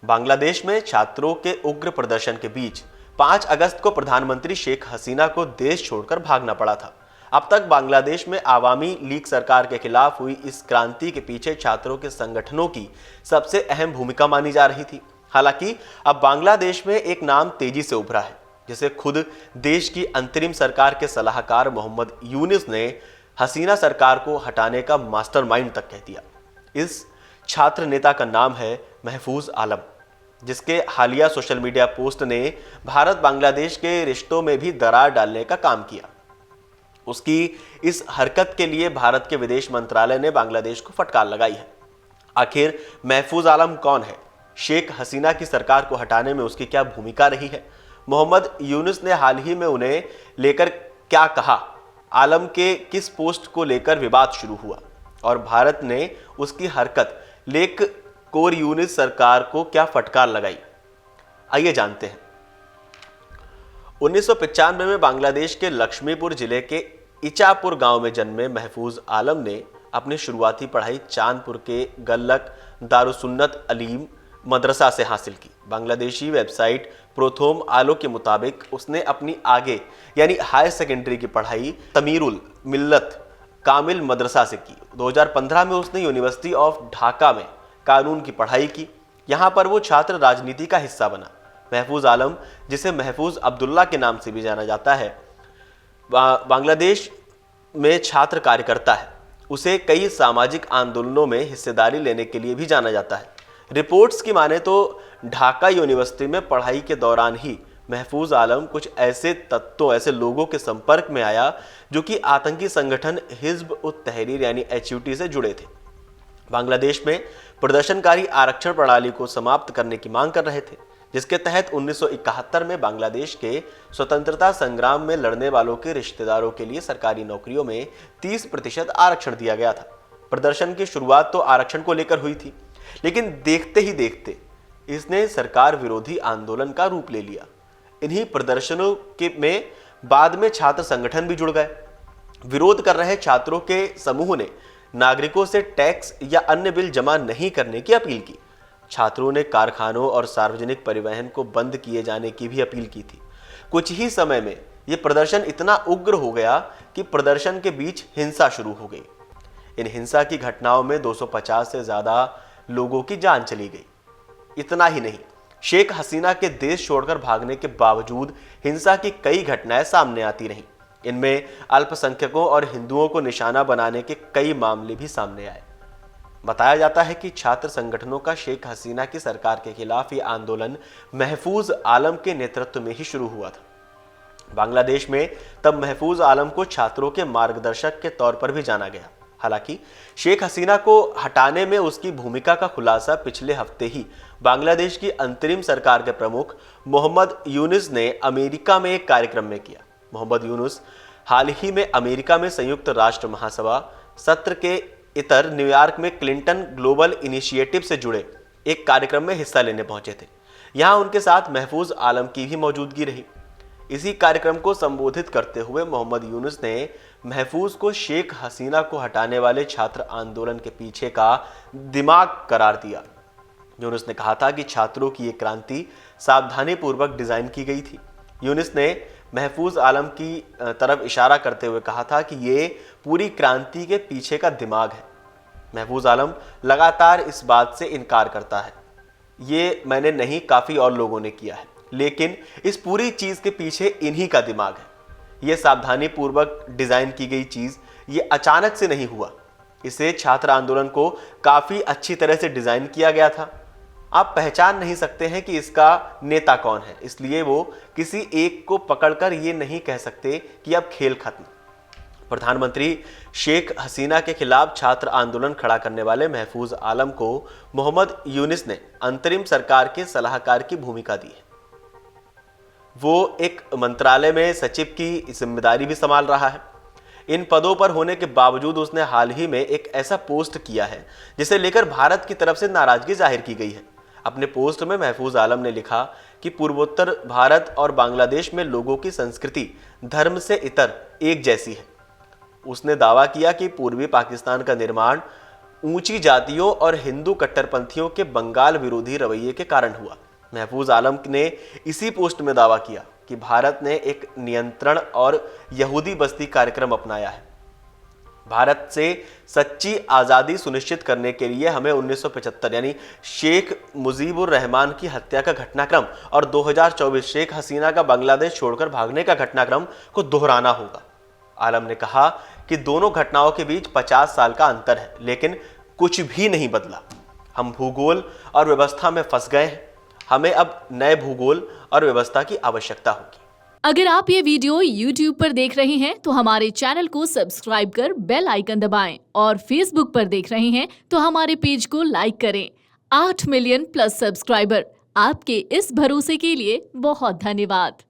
बांग्लादेश में छात्रों के उग्र प्रदर्शन के बीच 5 अगस्त को प्रधानमंत्री शेख हसीना को देश छोड़कर भागना पड़ा था। अब तक बांग्लादेश में आवामी लीग सरकार के खिलाफ हुई इस क्रांति के पीछे छात्रों के संगठनों की सबसे अहम भूमिका मानी जा रही थी। हालांकि अब बांग्लादेश में एक नाम तेजी से उभरा है, जिसे खुद देश की अंतरिम सरकार के सलाहकार मोहम्मद यूनुस ने हसीना सरकार को हटाने का मास्टरमाइंड तक कह दिया। इस छात्र नेता का नाम है महफूज आलम, जिसके हालिया सोशल मीडिया पोस्ट ने भारत बांग्लादेश के रिश्तों में भी दरार डालने का काम किया। उसकी इस हरकत के लिए भारत के विदेश मंत्रालय ने बांग्लादेश को फटकार लगाई है। आखिर महफूज आलम कौन है? शेख हसीना की सरकार को हटाने में उसकी क्या भूमिका रही है? मोहम्मद यूनुस ने हाल ही में उन्हें लेकर क्या कहा? आलम के किस पोस्ट को लेकर विवाद शुरू हुआ और भारत ने उसकी हरकत लेक कोर यूनुस सरकार को क्या फटकार लगाई? आइए जानते हैं। 1995 में बांग्लादेश के लक्ष्मीपुर जिले के इचापुर गांव में जन्मे महफूज आलम ने अपनी शुरुआती पढ़ाई चांदपुर के गल्लक दारुसुन्नत अलीम मदरसा से हासिल की। बांग्लादेशी वेबसाइट प्रोथोम आलो के मुताबिक उसने अपनी आगे यानी हायर सेकेंडरी की पढ़ाई तमीरुल मिल्लत कामिल मदरसा से की। 2015 में उसने यूनिवर्सिटी ऑफ ढाका में कानून की पढ़ाई की। यहाँ पर वो छात्र राजनीति का हिस्सा बना। महफूज आलम, जिसे महफूज अब्दुल्ला के नाम से भी जाना जाता है, बांग्लादेश में छात्र कार्यकर्ता है। उसे कई सामाजिक आंदोलनों में हिस्सेदारी लेने के लिए भी जाना जाता है। रिपोर्ट्स की माने तो ढाका यूनिवर्सिटी में पढ़ाई के दौरान ही महफूज आलम कुछ ऐसे तत्वों, ऐसे लोगों के संपर्क में आया जो कि आतंकी संगठन हिज्ब उत तहरीर यानी HUT से जुड़े थे। बांग्लादेश में प्रदर्शनकारी आरक्षण प्रणाली को समाप्त करने की मांग कर रहे थे, जिसके तहत 1971 में बांग्लादेश के स्वतंत्रता संग्राम में लड़ने वालों के रिश्तेदारों के लिए सरकारी नौकरियों में 30% आरक्षण दिया गया था। प्रदर्शन की शुरुआत तो आरक्षण को लेकर हुई थी, लेकिन देखते ही देखते इसने सरकार विरोधी आंदोलन का रूप ले लिया। इन्हीं प्रदर्शनों के में बाद में छात्र संगठन भी जुड़ गए। विरोध कर रहे छात्रों के समूह ने नागरिकों से टैक्स या अन्य बिल जमा नहीं करने की अपील की। छात्रों ने कारखानों और सार्वजनिक परिवहन को बंद किए जाने की भी अपील की थी। कुछ ही समय में यह प्रदर्शन इतना उग्र हो गया कि प्रदर्शन के बीच हिंसा शुरू हो गई। इन हिंसा की घटनाओं में 250 से ज्यादा लोगों की जान चली गई। इतना ही नहीं, शेख हसीना के देश छोड़कर भागने के बावजूद हिंसा की कई घटनाएं सामने आती रहीं। इनमें अल्पसंख्यकों और हिंदुओं को निशाना बनाने के कई मामले भी सामने आए। बताया जाता है कि छात्र संगठनों का शेख हसीना की सरकार के खिलाफ ये आंदोलन महफूज आलम के नेतृत्व में ही शुरू हुआ था। बांग्लादेश में तब महफूज आलम को छात्रों के मार्गदर्शक के तौर पर भी जाना गया। हालांकि शेख हसीना को हटाने में उसकी भूमिका का खुलासा पिछले हफ्ते ही बांग्लादेश की अंतरिम सरकार के प्रमुख मोहम्मद यूनुस ने अमेरिका में एक कार्यक्रम में किया। मोहम्मद यूनुस हाल ही में अमेरिका में संयुक्त राष्ट्र महासभा सत्र के इतर न्यूयॉर्क में क्लिंटन ग्लोबल इनिशिएटिव से जुड़े एक कार्यक्रम में हिस्सा लेने पहुंचे थे। यहां उनके साथ महफूज आलम की भी मौजूदगी रही। इसी कार्यक्रम को संबोधित करते हुए मोहम्मद यूनुस ने महफूज को शेख हसीना को हटाने वाले छात्र आंदोलन के पीछे का दिमाग करार दिया। यूनुस ने कहा था कि छात्रों की ये क्रांति सावधानीपूर्वक डिजाइन की गई थी। यूनुस ने महफूज आलम की तरफ इशारा करते हुए कहा था कि ये पूरी क्रांति के पीछे का दिमाग है। महफूज आलम लगातार इस बात से इनकार करता है, ये मैंने नहीं, काफ़ी और लोगों ने किया है, लेकिन इस पूरी चीज़ के पीछे इन्हीं का दिमाग है। ये सावधानीपूर्वक डिज़ाइन की गई चीज़ ये अचानक से नहीं हुआ। इसे छात्र आंदोलन को काफ़ी अच्छी तरह से डिज़ाइन किया गया था। आप पहचान नहीं सकते हैं कि इसका नेता कौन है, इसलिए वो किसी एक को पकड़कर ये नहीं कह सकते कि अब खेल खत्म। प्रधानमंत्री शेख हसीना के खिलाफ छात्र आंदोलन खड़ा करने वाले महफूज आलम को मोहम्मद यूनुस ने अंतरिम सरकार के सलाहकार की भूमिका दी है। वो एक मंत्रालय में सचिव की जिम्मेदारी भी संभाल रहा है। इन पदों पर होने के बावजूद उसने हाल ही में एक ऐसा पोस्ट किया है जिसे लेकर भारत की तरफ से नाराजगी जाहिर की गई है। अपने पोस्ट में महफूज आलम ने लिखा कि पूर्वोत्तर भारत और बांग्लादेश में लोगों की संस्कृति धर्म से इतर एक जैसी है। उसने दावा किया कि पूर्वी पाकिस्तान का निर्माण ऊंची जातियों और हिंदू कट्टरपंथियों के बंगाल विरोधी रवैये के कारण हुआ। महफूज आलम ने इसी पोस्ट में दावा किया कि भारत ने एक नियंत्रण और यहूदी बस्ती कार्यक्रम अपनाया है। भारत से सच्ची आज़ादी सुनिश्चित करने के लिए हमें 1975 यानी शेख मुजीबुर रहमान की हत्या का घटनाक्रम और 2024 शेख हसीना का बांग्लादेश छोड़कर भागने का घटनाक्रम को दोहराना होगा। आलम ने कहा कि दोनों घटनाओं के बीच 50 साल का अंतर है, लेकिन कुछ भी नहीं बदला। हम भूगोल और व्यवस्था में फंस गए हैं। हमें अब नए भूगोल और व्यवस्था की आवश्यकता होगी। अगर आप ये वीडियो YouTube पर देख रहे हैं तो हमारे चैनल को सब्सक्राइब कर बेल आइकन दबाएं और Facebook पर देख रहे हैं तो हमारे पेज को लाइक करें। 8 मिलियन प्लस सब्सक्राइबर, आपके इस भरोसे के लिए बहुत धन्यवाद।